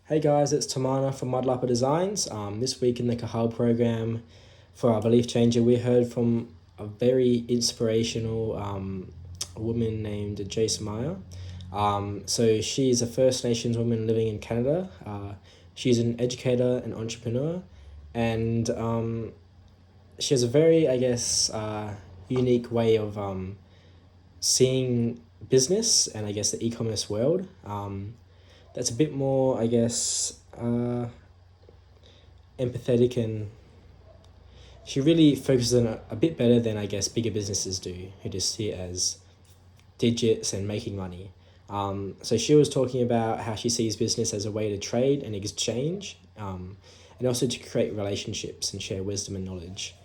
Hey guys, it's Tamana from Mudlapper Designs. This week in the Ka Hao program for our Belief Changer, we heard from a very inspirational woman named Jace Meyer. So she's a First Nations woman living in Canada. She's an educator and entrepreneur, and she has a very, unique way of seeing business and the e-commerce world. That's a bit more, empathetic, and she really focuses on it a bit better than, bigger businesses do, who just see it as digits and making money. So she was talking about how she sees business as a way to trade and exchange, and also to create relationships and share wisdom and knowledge.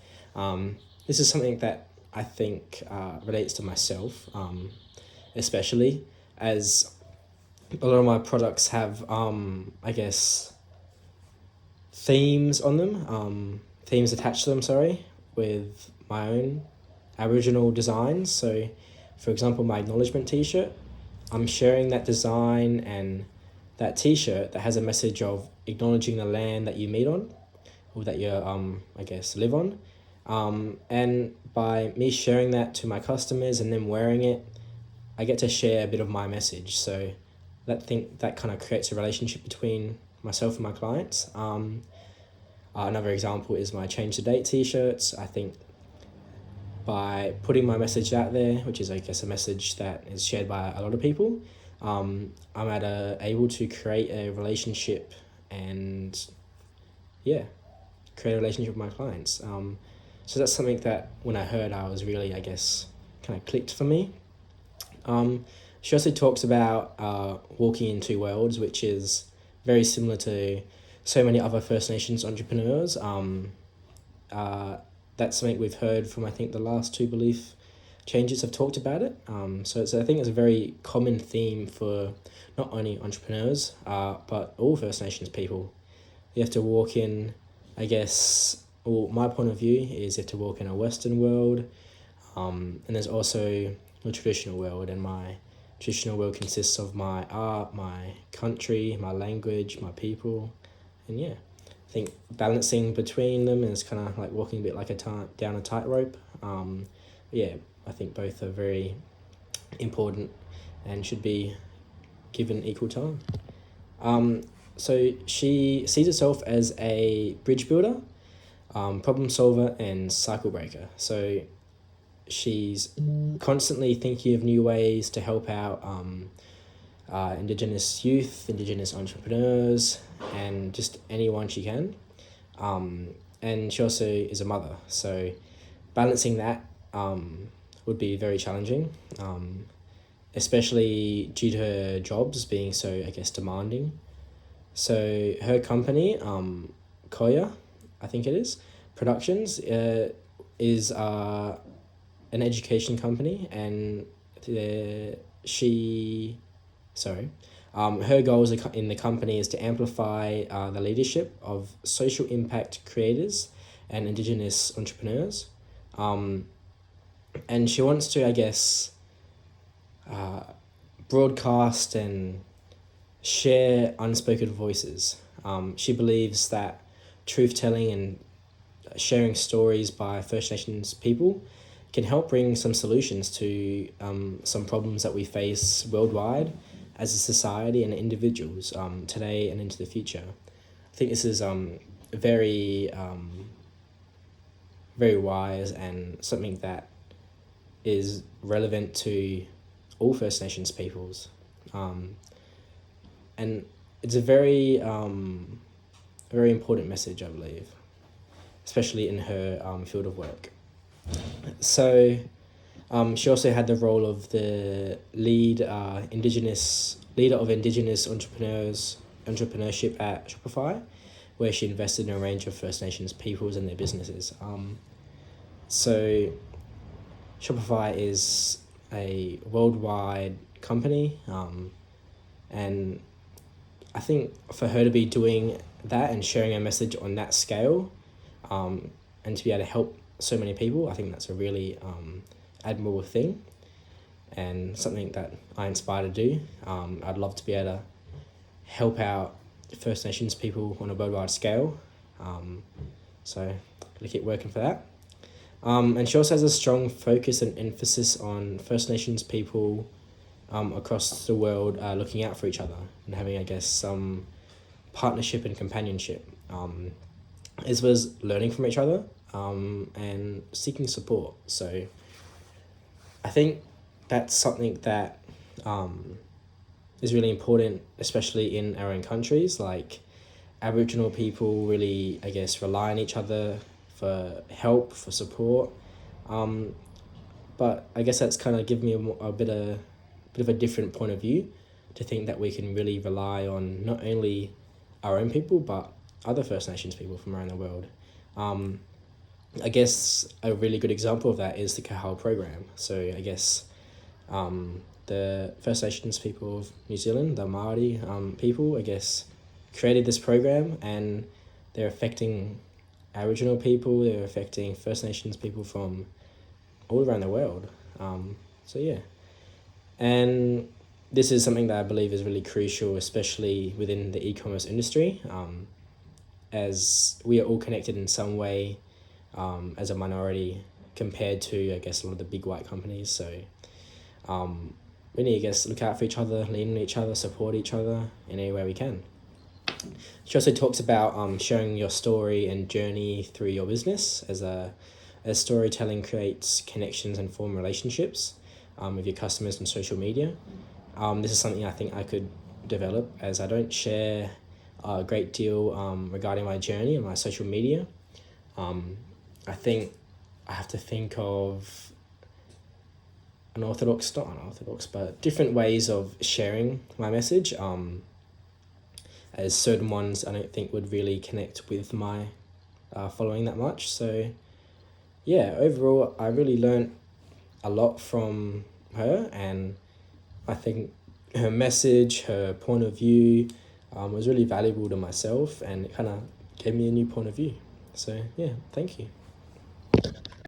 This is something that I think relates to myself, especially as a lot of my products have, themes on them, themes attached to them, sorry, with my own Aboriginal designs. So, for example, my acknowledgement t-shirt, I'm sharing that design and that t-shirt that has a message of acknowledging the land that you meet on, or that you, live on. And by me sharing that to my customers and them wearing it, I get to share a bit of my message. So that kind of creates a relationship between myself and my clients. Another example is my Change the Date t-shirts. I think by putting my message out there, which is a message that is shared by a lot of people, I'm able to create a relationship and create a relationship with my clients. So that's something that when I heard, I was really kind of clicked for me. She also talks about walking in two worlds, which is very similar to so many other First Nations entrepreneurs. That's something we've heard from, I think, the last two belief changes have talked about it. So I think it's a very common theme for not only entrepreneurs, but all First Nations people. You have to walk in, my point of view is you have to walk in a Western world, and there's also the traditional world, and my traditional world consists of my art, my country, my language, my people, and I think balancing between them is kind of like walking a bit like down a tightrope. I think both are very important and should be given equal time. So she sees herself as a bridge builder, problem solver, and cycle breaker. So she's constantly thinking of new ways to help out Indigenous youth, Indigenous entrepreneurs, and just anyone she can. And she also is a mother, so balancing that would be very challenging, especially due to her jobs being so, demanding. So her company, Koya, I think it is, Productions, is an education company, and her goals in the company is to amplify the leadership of social impact creators and Indigenous entrepreneurs. And she wants to, broadcast and share unspoken voices. She believes that truth-telling and sharing stories by First Nations people can help bring some solutions to some problems that we face worldwide as a society and individuals today and into the future. I think this is very very wise and something that is relevant to all First Nations peoples. And it's a very very important message, I believe, especially in her field of work. So she also had the role of the leader of Indigenous entrepreneurship at Shopify, where she invested in a range of First Nations peoples and their businesses. So Shopify is a worldwide company, and I think for her to be doing that and sharing a message on that scale, and to be able to help so many people, I think that's a really admirable thing, and something that I inspire to do. I'd love to be able to help out First Nations people on a worldwide scale. So gonna keep working for that. And she also has a strong focus and emphasis on First Nations people across the world looking out for each other and having, I guess, some partnership and companionship, as well as learning from each other and seeking support. So I think that's something that is really important, especially in our own countries. Like Aboriginal people really, I guess, rely on each other for help, for support. But I guess that's kind of given me a bit of a different point of view to think that we can really rely on not only our own people, but other First Nations people from around the world. I guess a really good example of that is the Ka Hao program. So I guess the First Nations people of New Zealand, the Māori people, I guess, created this program, and they're affecting Aboriginal people, they're affecting First Nations people from all around the world. So yeah. And this is something that I believe is really crucial, especially within the e-commerce industry, as we are all connected in some way as a minority compared to, I guess, a lot of the big white companies. So we need to, I guess, look out for each other, lean on each other, support each other in any way we can. She also talks about sharing your story and journey through your business as storytelling creates connections and form relationships with your customers on social media. This is something I think I could develop, as I don't share a great deal regarding my journey on my social media. I think I have to think of not unorthodox, but different ways of sharing my message, as certain ones I don't think would really connect with my following that much. So yeah, overall, I really learned a lot from her, and I think her message, her point of view was really valuable to myself, and it kind of gave me a new point of view. So yeah, thank you.